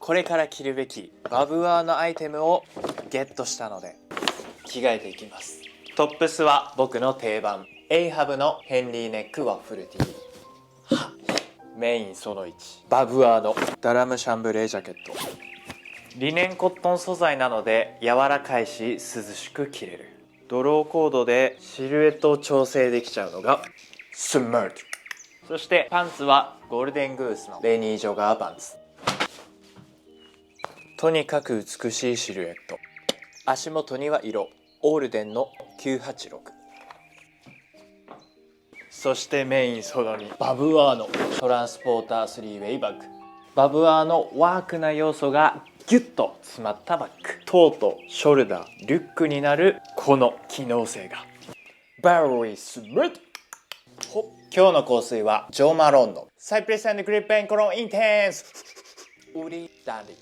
これから着るべきバブアーのアイテムをゲットしたので着替えていきます。トップスは僕の定番エイハブのヘンリーネックワッフルティー。メインその1、バブアーのダラムシャンブレージャケット。リネンコットン素材なので柔らかいし涼しく着れる。ドローコードでシルエットを調整できちゃうのがスマート。そしてパンツはゴールデングースのレニージョガーパンツ。とにかく美しいシルエット。足元には色オールデンの986。そしてメインその2、バブアーのトランスポーター3ウェイバッグ。バブアーのワークな要素がギュッと詰まったバッグ。トート、ショルダー、リュックになるこの機能性がバリースムート。今日の香水はジョー・マロンのサイプレス&グリップ&コロンインテンスウリダンディ。